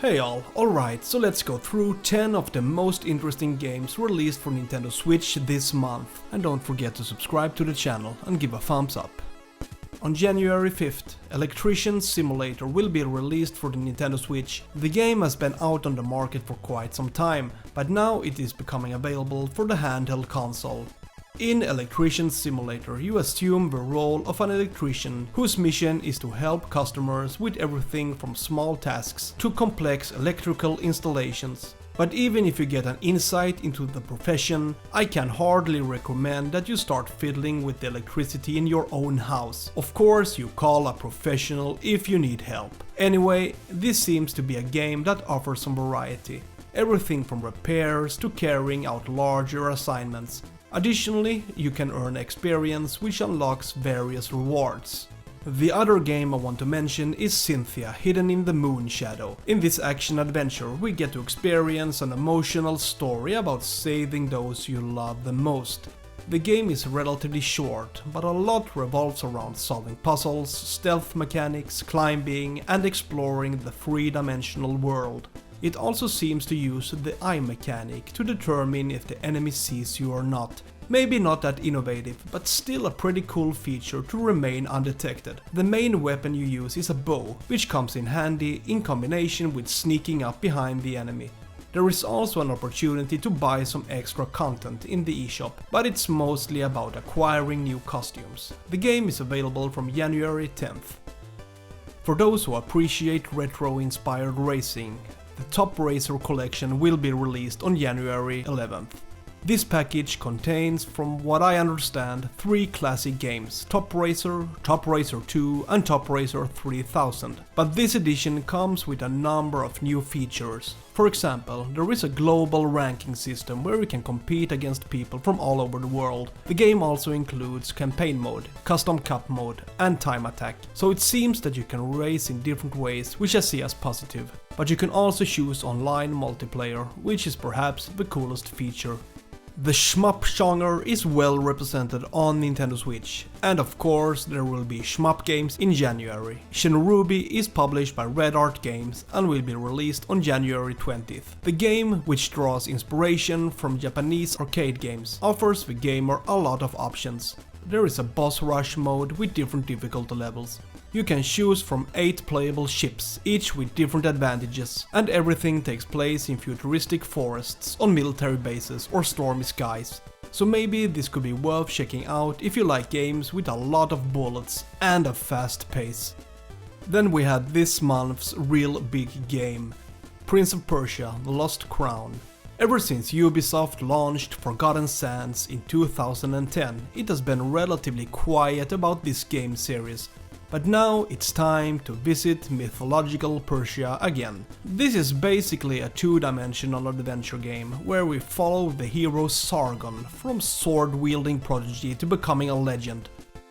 Hey all, alright, so let's go through 10 of the most interesting games released for Nintendo Switch this month. And don't forget to subscribe to the channel and give a thumbs up. On January 5th, Electrician Simulator will be released for the Nintendo Switch. The game has been out on the market for quite some time, but now it is becoming available for the handheld console. In Electrician Simulator, you assume the role of an electrician whose mission is to help customers with everything from small tasks to complex electrical installations. But even if you get an insight into the profession, I can hardly recommend that you start fiddling with the electricity in your own house. Of course, you call a professional if you need help. Anyway, this seems to be a game that offers some variety. Everything from repairs to carrying out larger assignments. Additionally, you can earn experience which unlocks various rewards. The other game I want to mention is Cynthia, hidden in the Moonshadow. In this action-adventure, we get to experience an emotional story about saving those you love the most. The game is relatively short, but a lot revolves around solving puzzles, stealth mechanics, climbing, and exploring the three-dimensional world. It also seems to use the eye mechanic to determine if the enemy sees you or not. Maybe not that innovative, but still a pretty cool feature to remain undetected. The main weapon you use is a bow, which comes in handy in combination with sneaking up behind the enemy. There is also an opportunity to buy some extra content in the eShop, but it's mostly about acquiring new costumes. The game is available from January 10th. For those who appreciate retro-inspired racing, the Top Racer collection will be released on January 11th. This package contains, from what I understand, 3 classic games: Top Racer 2 and Top Racer 3000. But this edition comes with a number of new features. For example, there is a global ranking system where you can compete against people from all over the world. The game also includes campaign mode, custom cup mode and time attack. So it seems that you can race in different ways, which I see as positive. But you can also choose online multiplayer, which is perhaps the coolest feature. The shmup genre is well represented on Nintendo Switch, and of course there will be shmup games in January. Shinorubi is published by Red Art Games and will be released on January 20th. The game, which draws inspiration from Japanese arcade games, offers the gamer a lot of options. There is a boss rush mode with different difficulty levels. You can choose from 8 playable ships, each with different advantages, and everything takes place in futuristic forests, on military bases or stormy skies. So maybe this could be worth checking out if you like games with a lot of bullets and a fast pace. Then we had this month's real big game, Prince of Persia: The Lost Crown. Ever since Ubisoft launched Forgotten Sands in 2010, it has been relatively quiet about this game series. But now it's time to visit mythological Persia again. This is basically a two-dimensional adventure game where we follow the hero Sargon from sword-wielding prodigy to becoming a legend.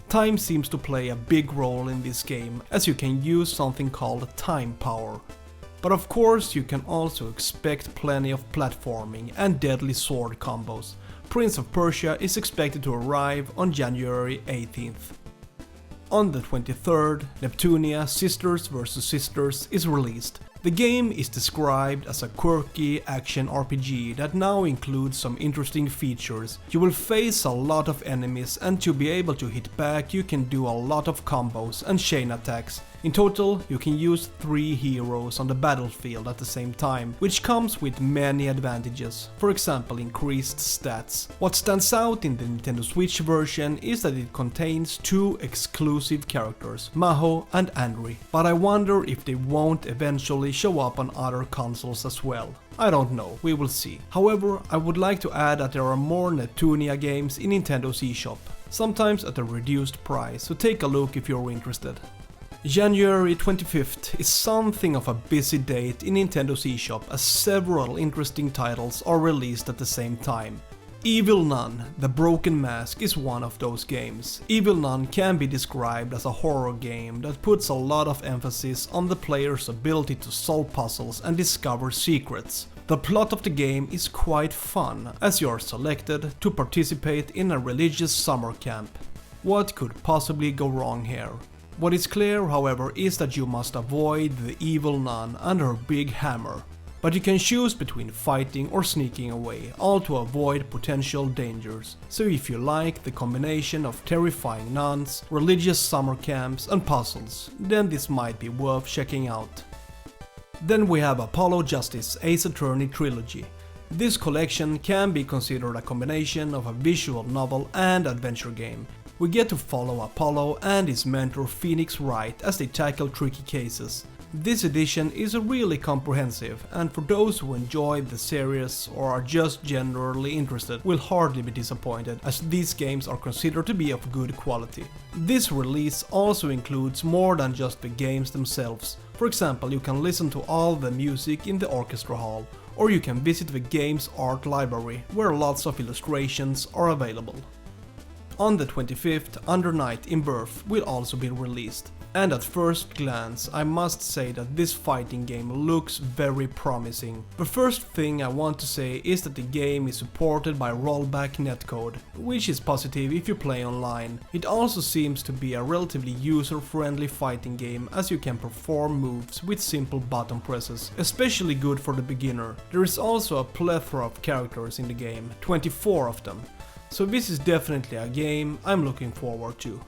Time seems to play a big role in this game, as you can use something called time power. But of course you can also expect plenty of platforming and deadly sword combos. Prince of Persia is expected to arrive on January 18th. On the 23rd, Neptunia Sisters vs Sisters is released. The game is described as a quirky action RPG that now includes some interesting features. You will face a lot of enemies, and to be able to hit back you can do a lot of combos and chain attacks. In total, you can use 3 heroes on the battlefield at the same time, which comes with many advantages, for example increased stats. What stands out in the Nintendo Switch version is that it contains 2 exclusive characters, Maho and Andri, but I wonder if they won't eventually show up on other consoles as well. I don't know, we will see. However, I would like to add that there are more Neptunia games in Nintendo's eShop, sometimes at a reduced price, so take a look if you're interested. January 25th is something of a busy date in Nintendo's eShop, as several interesting titles are released at the same time. Evil Nun: The Broken Mask is one of those games. Evil Nun can be described as a horror game that puts a lot of emphasis on the player's ability to solve puzzles and discover secrets. The plot of the game is quite fun, as you are selected to participate in a religious summer camp. What could possibly go wrong here? What is clear, however, is that you must avoid the evil nun and her big hammer. But you can choose between fighting or sneaking away, all to avoid potential dangers. So if you like the combination of terrifying nuns, religious summer camps and puzzles, then this might be worth checking out. Then we have Apollo Justice Ace Attorney Trilogy. This collection can be considered a combination of a visual novel and adventure game. We get to follow Apollo and his mentor Phoenix Wright as they tackle tricky cases. This edition is really comprehensive, and for those who enjoy the series or are just generally interested will hardly be disappointed, as these games are considered to be of good quality. This release also includes more than just the games themselves. For example, you can listen to all the music in the orchestra hall, or you can visit the game's art library, where lots of illustrations are available. On the 25th, Under Night in Birth will also be released. And at first glance, I must say that this fighting game looks very promising. The first thing I want to say is that the game is supported by rollback netcode, which is positive if you play online. It also seems to be a relatively user-friendly fighting game, as you can perform moves with simple button presses, especially good for the beginner. There is also a plethora of characters in the game, 24 of them. So this is definitely a game I'm looking forward to.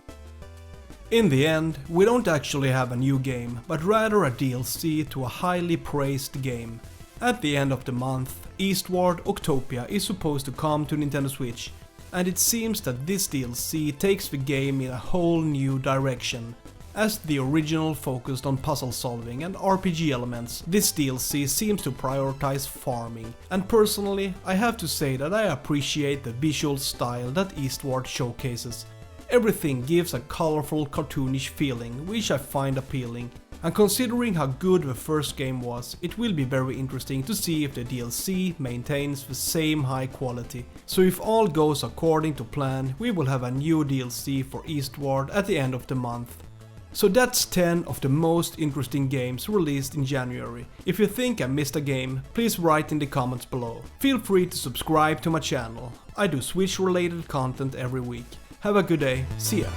In the end, we don't actually have a new game, but rather a DLC to a highly praised game. At the end of the month, Eastward Octopia is supposed to come to Nintendo Switch, and it seems that this DLC takes the game in a whole new direction. As the original focused on puzzle solving and RPG elements, this DLC seems to prioritize farming, and personally, I have to say that I appreciate the visual style that Eastward showcases. Everything gives a colorful, cartoonish feeling, which I find appealing. And considering how good the first game was, it will be very interesting to see if the DLC maintains the same high quality. So if all goes according to plan, we will have a new DLC for Eastward at the end of the month. So that's 10 of the most interesting games released in January. If you think I missed a game, please write in the comments below. Feel free to subscribe to my channel. I do Switch related content every week. Have a good day, see ya!